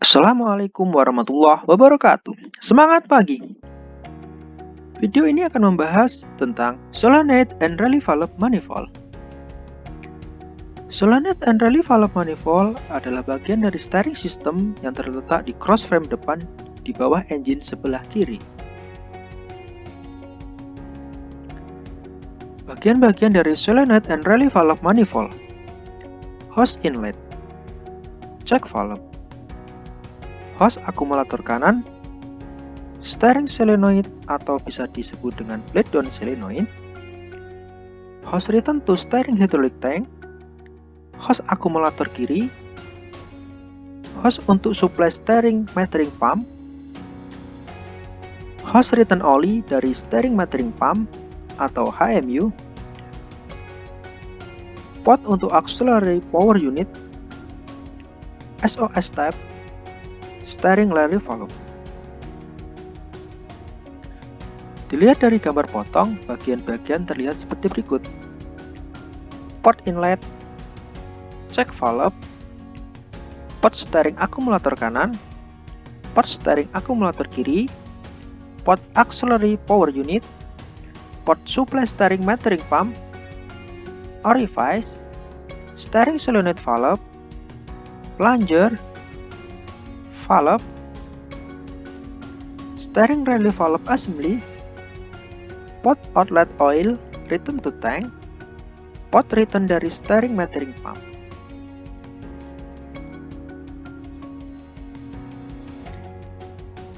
Assalamualaikum warahmatullahi wabarakatuh. Semangat pagi. Video ini akan membahas tentang solenoid and relief valve manifold. Solenoid and relief valve manifold adalah bagian dari steering system yang terletak di cross frame depan di bawah engine sebelah kiri. Bagian-bagian dari solenoid and relief valve manifold: hose inlet, check valve, hose akumulator kanan, steering solenoid atau bisa disebut dengan blade down solenoid, hose return to steering hydraulic tank, hose akumulator kiri, hose untuk supply steering metering pump, hose return oli dari steering metering pump atau HMU, pot untuk auxiliary power unit, SOS tab, steering relief valve. Dilihat dari gambar potong, bagian-bagian terlihat seperti berikut: port inlet, check valve, pot steering akumulator kanan, pot steering akumulator kiri, pot auxiliary power unit, pot supply steering metering pump, orifice, steering solenoid valve, plunger, valve, steering relief valve assembly, pot outlet oil return to tank, pot return dari steering metering pump.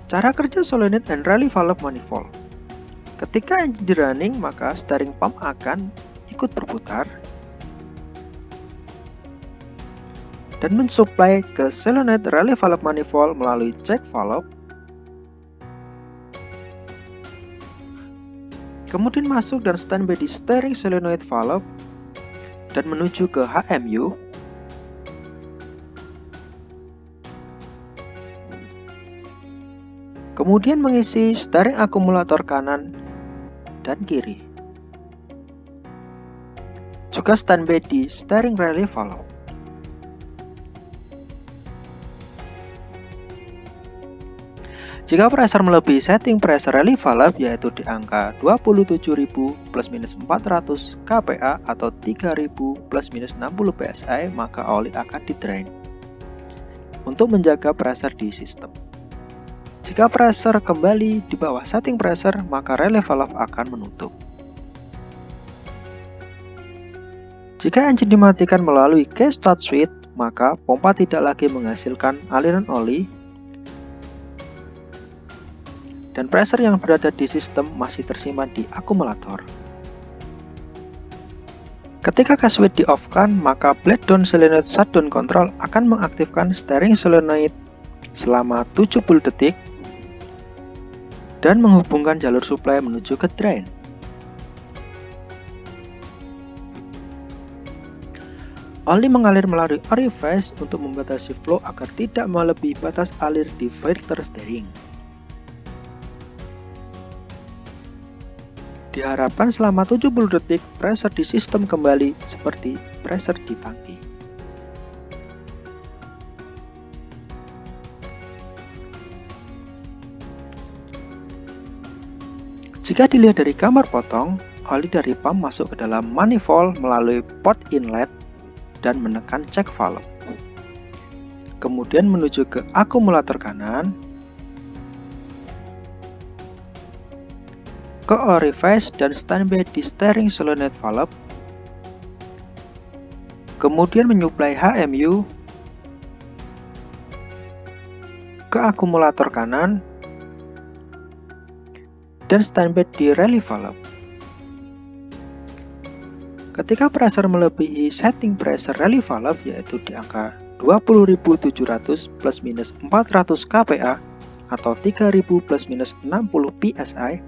Cara kerja solenoid and relief valve manifold: ketika engine di running, maka steering pump akan ikut berputar dan mensuplai ke solenoid relief valve manifold melalui check valve, kemudian masuk dan standby di steering solenoid valve dan menuju ke HMU, kemudian mengisi steering akumulator kanan dan kiri, juga standby di steering relief valve. Jika pressure melebihi setting pressure relief valve, yaitu di angka 27.000 plus minus 400 kPa atau 3.000 plus minus 60 psi, maka oli akan di drain untuk menjaga pressure di sistem. Jika pressure kembali di bawah setting pressure, maka relief valve akan menutup. Jika engine dimatikan melalui case start switch, maka pompa tidak lagi menghasilkan aliran oli dan pressure yang berada di sistem masih tersimpan di akumulator. Ketika case switch di-off-kan, maka blade down solenoid shutdown control akan mengaktifkan steering solenoid selama 70 detik dan menghubungkan jalur suplai menuju ke drain. Oli mengalir melalui orifice untuk membatasi flow agar tidak melebihi batas alir di filter steering. Diharapkan selama 70 detik pressure di sistem kembali seperti pressure di tangki. Jika dilihat dari gambar potong, oli dari pump masuk ke dalam manifold melalui port inlet dan menekan check valve, kemudian menuju ke akumulator kanan, ke orifice dan standby di steering solenoid valve, kemudian menyuplai HMU ke akumulator kanan dan standby di relief valve. Ketika pressure melebihi setting pressure relief valve, yaitu di angka 20.700 plus minus 400 kPa atau 3.000 plus minus 60 psi,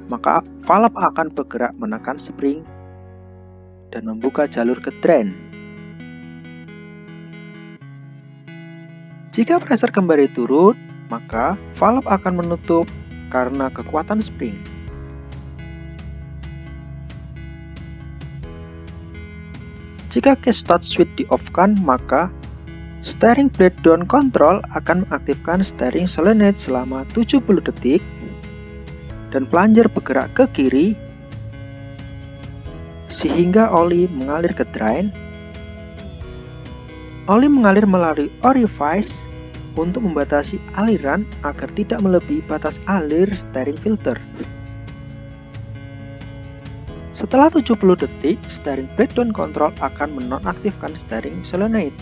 maka valve akan bergerak menekan spring dan membuka jalur ke drain. Jika pressure kembali turun, maka valve akan menutup karena kekuatan spring. Jika case start switch di-off-kan, maka Steering brake down control akan mengaktifkan steering solenoid selama 70 detik dan plunger bergerak ke kiri sehingga oli mengalir ke drain. Oli mengalir melalui orifice untuk membatasi aliran agar tidak melebihi batas alir steering filter. Setelah 70 detik, steering brake down control akan menonaktifkan steering solenoid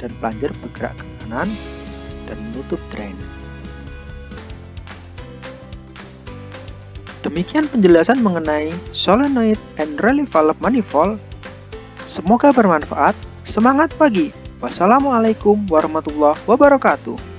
dan plunger bergerak ke kanan dan menutup drain. Demikian penjelasan mengenai solenoid and relief valve manifold. Semoga bermanfaat. Semangat pagi! Wassalamualaikum warahmatullahi wabarakatuh.